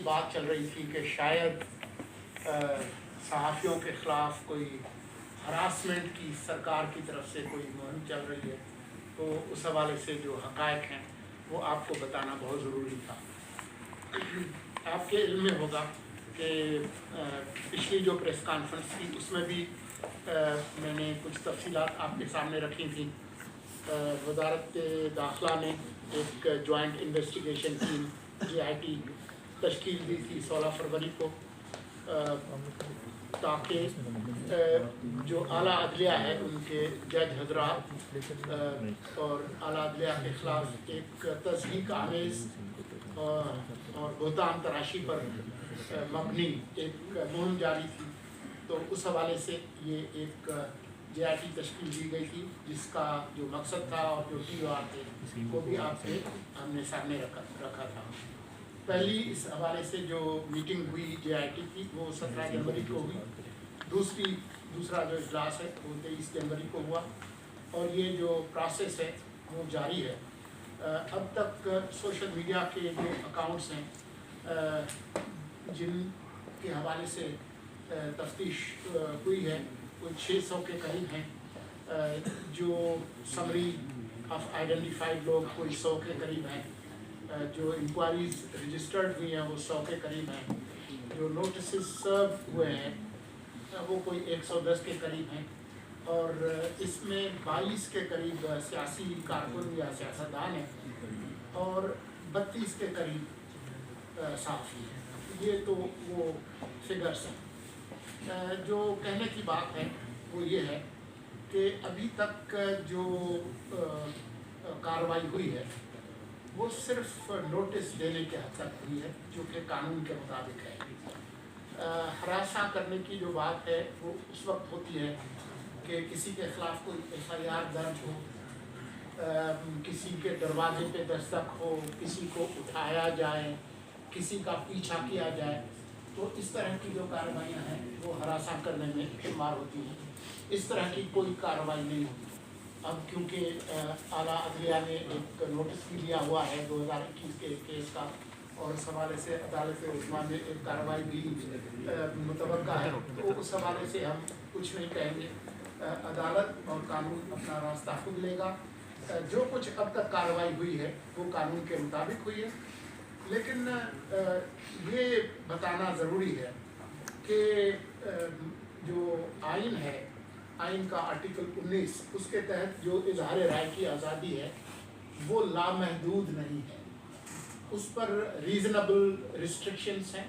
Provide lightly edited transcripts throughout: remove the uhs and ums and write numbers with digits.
بات چل رہی تھی کہ شاید صحافیوں کے خلاف کوئی ہراسمنٹ کی سرکار کی طرف سے کوئی مہم چل رہی ہے، تو اس حوالے سے جو حقائق ہیں وہ آپ کو بتانا بہت ضروری تھا۔ آپ کے علم میں ہوگا کہ پچھلی جو پریس کانفرنس تھی اس میں بھی میں نے کچھ تفصیلات آپ کے سامنے رکھی تھیں۔ وزارت داخلہ نے ایک جوائنٹ انویسٹیگیشن ٹیم JIT تشکیل دی تھی 16 فروری کو، تاکہ جو اعلیٰ عدلیہ ہے ان کے جج حضرات اور اعلیٰ عدلیہ کے خلاف ایک تصدیق آمیز اور بہتان تراشی پر مبنی ایک مہم جاری تھی، تو اس حوالے سے یہ ایک JIT تشکیل دی گئی تھی، جس کا جو مقصد تھا اور جو TOR تھے وہ بھی آپ سے ہم نے سامنے رکھا تھا۔ پہلی اس حوالے سے جو میٹنگ ہوئی JIT کی وہ 17 جنوری کو ہوئی، دوسرا جو اجلاس ہے وہ 23 جنوری کو ہوا، اور یہ جو پروسیس ہے وہ جاری ہے۔ اب تک سوشل میڈیا کے جو اکاؤنٹس ہیں جن کے حوالے سے تفتیش ہوئی ہے وہ 600 کے قریب ہیں، جو سمری آف آئیڈینٹیفائڈ لوگ کوئی 100 کے قریب ہیں، جو انکوائریز رجسٹرڈ ہوئی ہیں وہ 100 کے قریب ہیں، جو نوٹسز سرو ہوئے ہیں وہ کوئی 110 کے قریب ہیں، اور اس میں 22 کے قریب سیاسی کارکن یا سیاستدان ہیں اور 32 کے قریب صحافی ہیں۔ یہ تو وہ فگرس ہیں۔ جو کہنے کی بات ہے وہ یہ ہے کہ ابھی تک جو کارروائی ہوئی ہے وہ صرف نوٹس دینے کے حد تک ہوئی ہے، جو کہ قانون کے مطابق ہے۔ ہراساں کرنے کی جو بات ہے وہ اس وقت ہوتی ہے کہ کسی کے خلاف کوئی FIR درج ہو، کسی کے دروازے پہ دستک ہو، کسی کو اٹھایا جائے، کسی کا پیچھا کیا جائے، تو اس طرح کی جو کارروائیاں ہیں وہ ہراساں کرنے میں شمار ہوتی ہیں۔ اس طرح کی کوئی کارروائی نہیں ہوتی۔ اب کیونکہ اعلیٰ عدلیہ نے ایک نوٹس بھی دیا ہوا ہے 2021 کے کیس کا، اور اس حوالے سے عدالت عظمیٰ میں ایک کارروائی بھی متوقع ہے، تو اس حوالے سے ہم کچھ نہیں کہیں گے۔ عدالت اور قانون اپنا راستہ خود لے گا۔ جو کچھ اب تک کارروائی ہوئی ہے وہ قانون کے مطابق ہوئی ہے، لیکن یہ بتانا ضروری ہے کہ جو آئین ہے، آئین کا آرٹیکل 19، اس کے تحت جو اظہار رائے کی آزادی ہے وہ لامحدود نہیں ہے، اس پر ریزنیبل ریسٹرکشنس ہیں۔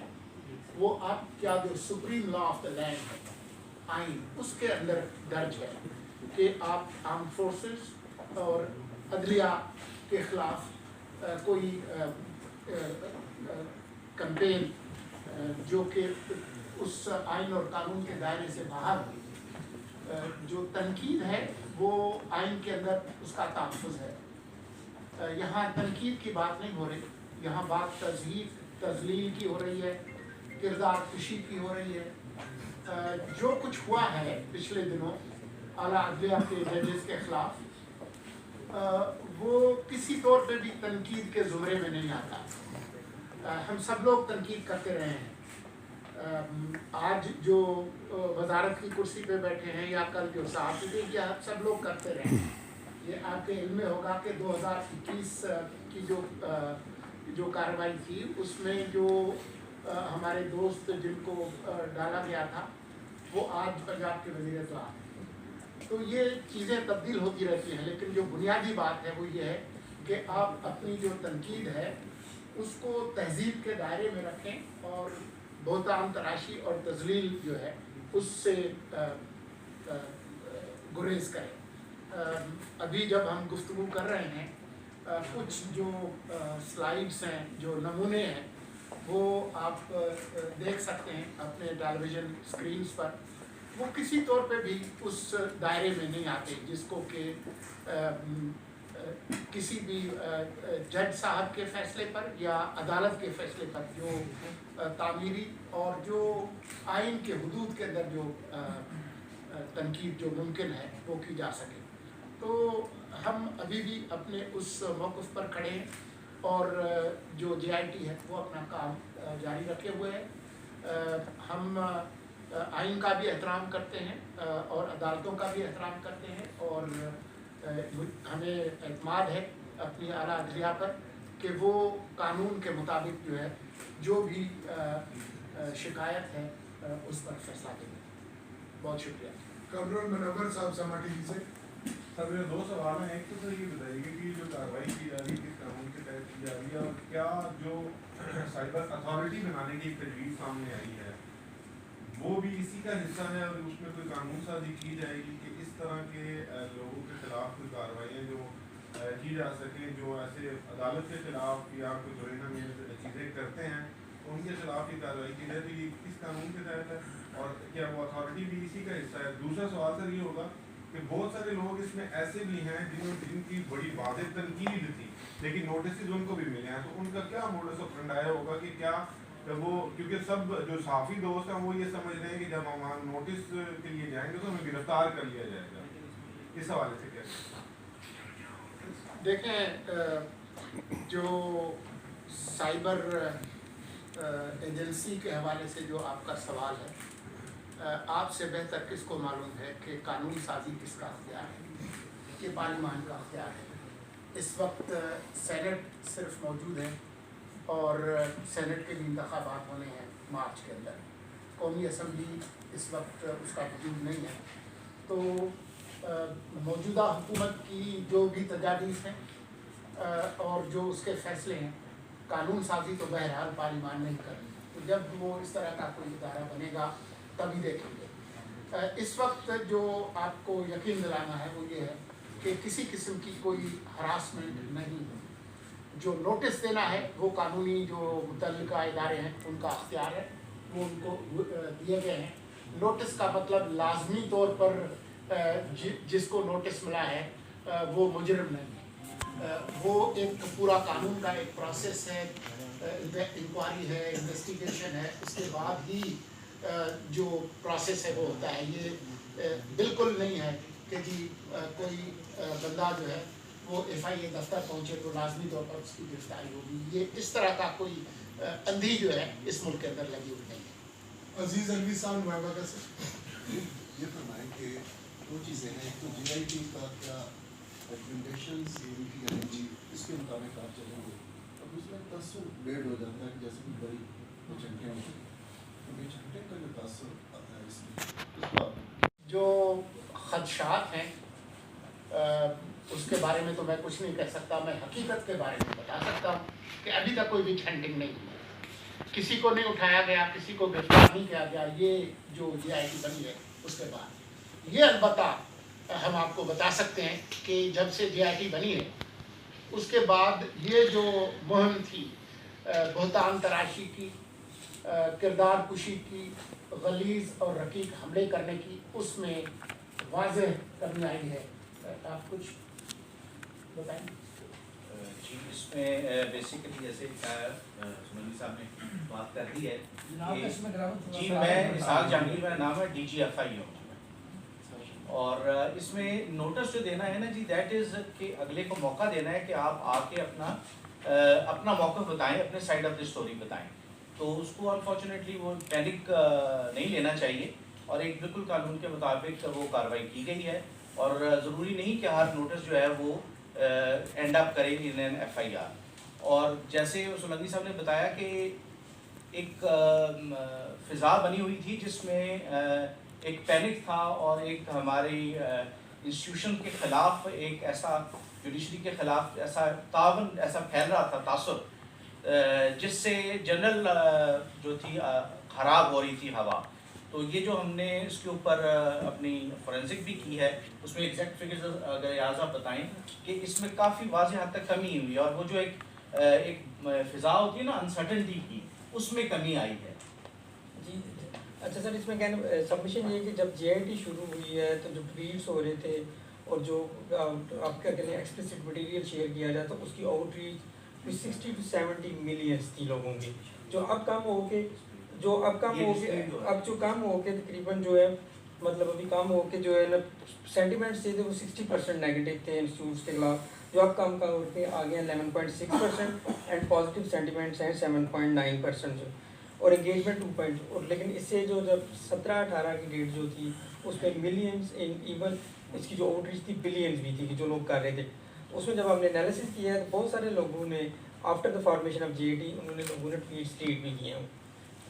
وہ آپ کیا جو supreme law of the land ہے، آئین، اس کے اندر درج ہے کہ آپ آرم فورسز اور عدلیہ کے خلاف کوئی کمپین جو کہ اس آئین اور قانون کے دائرے سے باہر ہو، جو تنقید ہے وہ آئین کے اندر اس کا تحفظ ہے۔ یہاں تنقید کی بات نہیں ہو رہی، یہاں بات تضعیف تذلیل کی ہو رہی ہے، کردار کشی کی ہو رہی ہے۔ جو کچھ ہوا ہے پچھلے دنوں اعلیٰ عدلیہ کے ججز کے خلاف، وہ کسی طور پہ بھی تنقید کے زمرے میں نہیں آتا۔ ہم سب لوگ تنقید کرتے رہے ہیں، آج جو وزارت کی کرسی پہ بیٹھے ہیں یا کل جو صحافی تھے، یا سب لوگ کرتے رہے ہیں۔ یہ آپ کے علم میں ہوگا کہ 2021 کی جو کارروائی تھی اس میں جو ہمارے دوست جن کو ڈالا گیا تھا وہ آج پنجاب کے وزیر اطلاع ہیں۔ تو یہ چیزیں تبدیل ہوتی رہتی ہیں، لیکن جو بنیادی بات ہے وہ یہ ہے کہ آپ اپنی جو تنقید ہے اس کو تہذیب کے دائرے میں رکھیں اور بہتان تراشی اور تذلیل جو ہے اس سے گریز کریں۔ ابھی جب ہم گفتگو کر رہے ہیں، کچھ جو سلائیڈز ہیں، جو نمونے ہیں، وہ آپ دیکھ سکتے ہیں اپنے ٹیلی ویژن اسکرینز پر۔ وہ کسی طور پہ بھی اس دائرے میں نہیں آتے جس کو کہ کسی بھی جج صاحب کے فیصلے پر یا عدالت کے فیصلے پر جو تعمیری اور جو آئین کے حدود کے اندر جو تنقید جو ممکن ہے وہ کی جا سکے۔ تو ہم ابھی بھی اپنے اس موقف پر کھڑے ہیں اور جو JIT ہے وہ اپنا کام جاری رکھے ہوئے ہے. ہم آئین کا بھی احترام کرتے ہیں اور عدالتوں کا بھی احترام کرتے ہیں اور ہمیں اعتماد ہے اپنی اعلیٰ عدلیہ پر کہ وہ قانون کے مطابق جو ہے جو بھی شکایت ہے اس پر فیصلہ دیں گے. بہت شکریہ. کمرون منور صاحب سما ٹی وی سے. سر میرے دو سوال ہیں. ایک تو سر یہ بتائیے کہ جو کارروائی کی جا رہی ہے کس قانون کے تحت کی جا رہی ہے اور کیا جو سائبر اتھارٹی بنانے کی ایک تجویز سامنے آئی ہے وہ بھی اسی کا حصہ ہے اور اس میں کوئی قانون سازی کی جائے گی کہ اس طرح کے لوگوں کے خلاف کوئی کارروائیاں جو کی جا سکیں جو ایسے عدالت کے خلاف یا کوئی جرائم میں چیزیں کرتے ہیں ان کے خلاف یہ کارروائی کی جائے تو یہ کس قانون کے تحت ہے اور کیا وہ اتھارٹی بھی اسی کا حصہ ہے؟ دوسرا سوال سر یہ ہوگا کہ بہت سارے لوگ اس میں ایسے بھی ہیں جن کی بڑی واضح تنقید تھی لیکن نوٹسز ان کو بھی ملے ہیں تو ان کا کیا موڈس آپرینڈی ہوگا کہ کیا وہ کیونکہ سب جو صحافی دوست ہیں وہ یہ سمجھ رہے ہیں کہ جب ہم نوٹس کے لیے جائیں گے تو ہمیں گرفتار کر لیا جائے گا. اس حوالے سے کیا دیکھیں جو سائبر ایجنسی کے حوالے سے جو آپ کا سوال ہے آپ سے بہتر کس کو معلوم ہے کہ قانون سازی کس کا اختیار ہے کہ پارلیمان کا اختیار ہے. اس وقت سینٹ صرف موجود ہے اور سینٹ کے بھی انتخابات ہونے ہیں مارچ کے اندر. قومی اسمبلی اس وقت اس کا وجود نہیں ہے. تو موجودہ حکومت کی جو بھی تجاویز ہیں اور جو اس کے فیصلے ہیں قانون سازی تو بہرحال پارلیمان نہیں کرنی. تو جب وہ اس طرح کا کوئی ادارہ بنے گا تبھی دیکھیں گے. اس وقت جو آپ کو یقین دلانا ہے وہ یہ ہے کہ کسی قسم کی کوئی ہراسمنٹ نہیں ہے. جو نوٹس دینا ہے وہ قانونی جو متعلقہ ادارے ہیں ان کا اختیار ہے وہ ان کو دیے گئے ہیں. نوٹس کا مطلب لازمی طور پر جس کو نوٹس ملا ہے وہ مجرم نہیں ہے. وہ ایک پورا قانون کا ایک پروسیس ہے, انکوائری ہے, انویسٹیگیشن ہے, اس کے بعد ہی جو پروسیس ہے وہ ہوتا ہے. یہ بالکل نہیں ہے کہ جی کوئی بندہ جو ہے وہ FIA دفتر پہنچے تو لازمی طور پر اس کی گرفتاری ہوگی. یہ اس طرح کا کوئی اندھی جو ہے اس ملک کے اندر لگی ہوئی نہیں ہے. عزیز الوی صاحب نوابہ کا سے یہ فرمائیں کہ دو چیزیں ہیں. ایک تو JIT کا کیا ریکمنڈیشنز اس کے مطابق آپ چلیں گے اور دوسرا تاثر بیڈ ہو جاتا ہے کہ جیسے کہ بڑی کچھ گھنٹے ہوتی ہیں تو بیچ گھنٹے کا جو تاثر آتا ہے اس میں جو خدشات ہیں اس کے بارے میں تو میں کچھ نہیں کہہ سکتا. میں حقیقت کے بارے میں بتا سکتا ہوں کہ ابھی تک کوئی وچ ہنٹنگ نہیں ہوئی, کسی کو نہیں اٹھایا گیا, کسی کو گرفتار نہیں کیا گیا. یہ جو JIT بنی ہے اس کے بعد یہ البتہ ہم آپ کو بتا سکتے ہیں کہ جب سے JIT بنی ہے اس کے بعد یہ جو مہم تھی بہتان تراشی کی, کردار کشی کی, غلیظ اور رقیق حملے کرنے کی, اس میں واضح کمی آئی ہے. آپ کچھ بتائیں. جی اس میں بیسیکلی جیسے سمندی صاحب نے بات کر دی ہے جی میں اسحاق جہانگیر میرا نام ہے DGFI ہوں اور اس میں نوٹس جو دینا ہے نا جی دیٹ از کہ اگلے کو موقع دینا ہے کہ آپ آ کے اپنا موقف بتائیں, اپنے سائڈ آف دی اسٹوری بتائیں. تو اس کو انفارچونیٹلی وہ پینک نہیں لینا چاہیے اور ایک بالکل قانون کے مطابق وہ کارروائی کی گئی ہے اور ضروری نہیں کہ ہر نوٹس جو ہے وہ اینڈ اپ کرے ان این FIR. اور جیسے سلنگی صاحب نے بتایا کہ ایک فضا بنی ہوئی تھی جس میں ایک پینک تھا اور ایک ہماری انسٹیٹیوشن کے خلاف ایک ایسا جوڈیشری کے خلاف ایسا تعاون ایسا پھیل رہا تھا تاثر جس سے جنرل جو تھی خراب ہو رہی تھی ہوا. تو یہ جو ہم نے اس کے اوپر اپنی فورینسک بھی کی ہے اس میں ایگزیکٹ فگرز اگر یاد آپ بتائیں کہ اس میں کافی واضح حد تک کمی ہوئی ہے اور وہ جو ایک فضا ہوتی ہے نا انسرٹنٹی کی اس میں کمی آئی ہے. جی اچھا سر, اس میں کہنا سبمیشن یہ ہے کہ جب JIT شروع ہوئی ہے تو جو ٹویٹس ہو رہے تھے اور جو آپ کیا کہتے ہیں ایکسپلسٹ مٹیریل شیئر کیا جاتا اس کی آؤٹ ریچ 60 to 70 ملینس تھی لوگوں کی, جو اب کم ہو کے تقریباً جو ہے مطلب ابھی کم ہو کے جو ہے نا سینٹیمنٹس تھے وہ 60% نیگیٹو تھے انسٹیٹیوٹس کے خلاف جو آپ کام کا ہوتے ہیں آگے 11.6% اینڈ پازیٹیو سینٹیمنٹس ہیں 7.9% جو اور انگیجمنٹ 2. اور لیکن اس سے جو جب 17-18 کی ڈیٹ جو تھی اس پہ ملینس ایون اس کی جو آؤٹ ریچ تھی بلینس بھی تھی کہ جو لوگ کر رہے تھے. اس میں جب ہم نے انالیسس کیا ہے تو بہت سارے لوگوں نے after the formation of G A T انہوں نے لوگوں نے ٹویٹس ڈیلیٹ بھی کیے ہیں.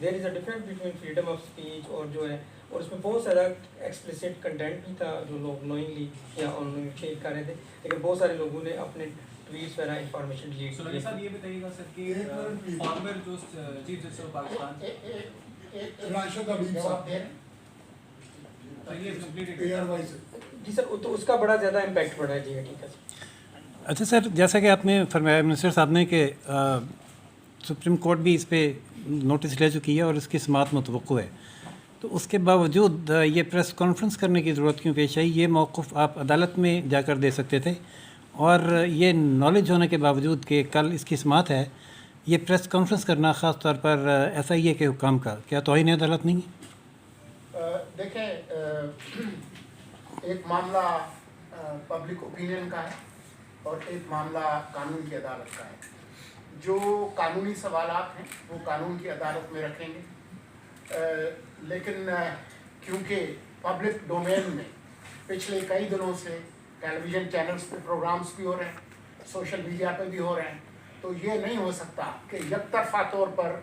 There is a difference between freedom of speech اور جو ہے اور اس میں بہت سارا ایکسپلیسٹ کنٹینٹ بھی تھا جو لوگ نوئنگلی یا آن لائن شیئر کر رہے تھے, لیکن بہت سارے لوگوں نے اپنے ٹویٹس وغیرہ انفارمیشن ڈیلیٹ کی. صاحب یہ بتائیے گا سر کہ فارمر جو chief justice of Pakistan Rashid Habib sahab ji سر تو اس کا بڑا زیادہ امپیکٹ پڑا ہے جی ٹھیک ہے. اچھا سر, جیسا کہ آپ نے فرمایا منسٹر صاحب نے کہ سپریم کورٹ بھی اس پہ نوٹس لے چکی ہے اور اس کی سماعت متوقع ہے, تو اس کے باوجود یہ پریس کانفرنس کرنے کی ضرورت کیوں پیش آئی؟ یہ موقف آپ عدالت میں جا کر دے سکتے تھے, اور یہ نالج ہونے کے باوجود کہ کل اس کی سماعت ہے, یہ پریس کانفرنس کرنا خاص طور پر ایس آئی اے کے حکام کا کیا توہین عدالت نہیں ہے؟ دیکھیں, ایک معاملہ پبلک اوپینین کا ہے اور ایک معاملہ قانون کی عدالت کا ہے. جو قانونی سوالات ہیں وہ قانون کی عدالت میں رکھیں گے, لیکن کیونکہ پبلک ڈومین میں پچھلے کئی دنوں سے ٹیلی ویژن چینلز پہ پروگرامز بھی ہو رہے ہیں, سوشل میڈیا پہ بھی ہو رہے ہیں, تو یہ نہیں ہو سکتا کہ یک طرفہ طور پر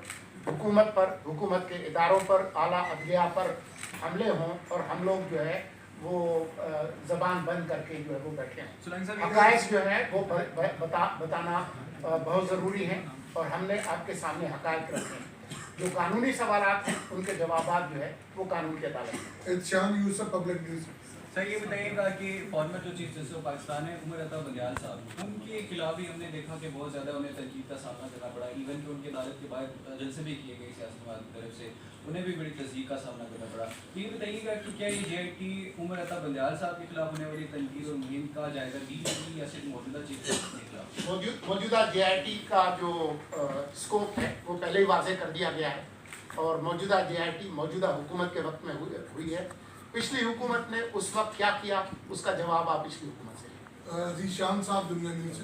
حکومت کے اداروں پر, اعلیٰ عدلیہ پر حملے ہوں اور ہم لوگ جو ہے وہ زبان بند کر کے جو ہے وہ بیٹھے ہیں. حقائق جو ہے وہ بتانا بہت ضروری ہے اور ہم نے آپ کے سامنے حقائق رکھے ہیں. جو قانونی سوالات ہیں ان کے جوابات جو ہے وہ قانون کی عدالت میں. احتشام یوسف پبلک نیوز. سر یہ بتائیے گا کہ فارمر جو چیف جسٹس آف پاکستان ہے عمر عطا بندیال صاحب, ان کے خلاف بھی ہم نے دیکھا کہ بہت زیادہ انہیں تنقید کا سامنا کرنا پڑا, ایون کہ ان کی عدالت کے باہر جلسے بھی کیے گئے سیاسی جماعت کی طرف سے, انہیں بھی بڑی تصدیق کا سامنا کرنا پڑا. یہ بتائیے گا کہ کیا یہ جے آئی ٹی عمر عطا بندیال صاحب کے خلاف ہونے والی تنقید اور مہم کا جائزہ لی گئی یا صرف موجودہ چیف جسٹس کے خلاف؟ موجودہ جے آئی ٹی کا جو اسکوپ ہے وہ پہلے ہی واضح کر دیا گیا ہے اور موجودہ جے آئی ٹی موجودہ حکومت کے وقت میں ہوئی ہے. پچھلی حکومت نے اس وقت کیا کیا اس کا جواب آپ پچھلی حکومت سے. عزیز شان صاحب دنیا نیوز سے.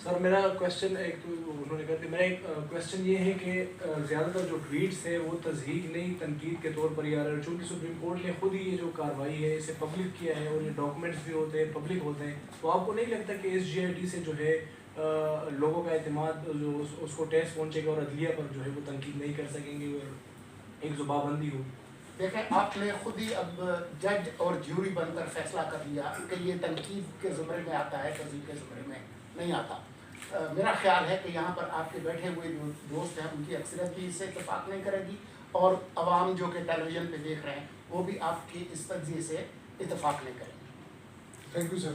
سر میرا کویشچن ایک تو انہوں نے کہا کہ میرا ایک کویشچن یہ ہے کہ زیادہ تر جو ٹویٹس ہے وہ تصحیح نہیں تنقید کے طور پر ہی آ رہا ہے, چونکہ سپریم کورٹ نے خود ہی یہ جو کارروائی ہے اسے پبلک کیا ہے اور یہ ڈاکومنٹس بھی ہوتے ہیں پبلک ہوتے ہیں, تو آپ کو نہیں لگتا کہ اس جے آئی ٹی سے جو ہے لوگوں کا اعتماد جو اس کو ٹیسٹ پہنچے گا اور عدلیہ پر جو ہے وہ تنقید نہیں کر سکیں گے اور ایک زبابندی ہوگی؟ دیکھیں, آپ نے خود ہی اب جج اور جیوری بن کر فیصلہ کر لیا کہ یہ تنقید کے زمرے میں آتا ہے, تصدیق کے زمرے میں نہیں آتا. میرا خیال ہے کہ یہاں پر آپ کے بیٹھے ہوئے جو دوست ہیں ان کی اکثریت بھی اس سے اتفاق نہیں کرے گی اور عوام جو کہ ٹیلی ویژن پہ دیکھ رہے ہیں وہ بھی آپ کی اس تجزیے سے اتفاق نہیں کریں گے. Thank you sir.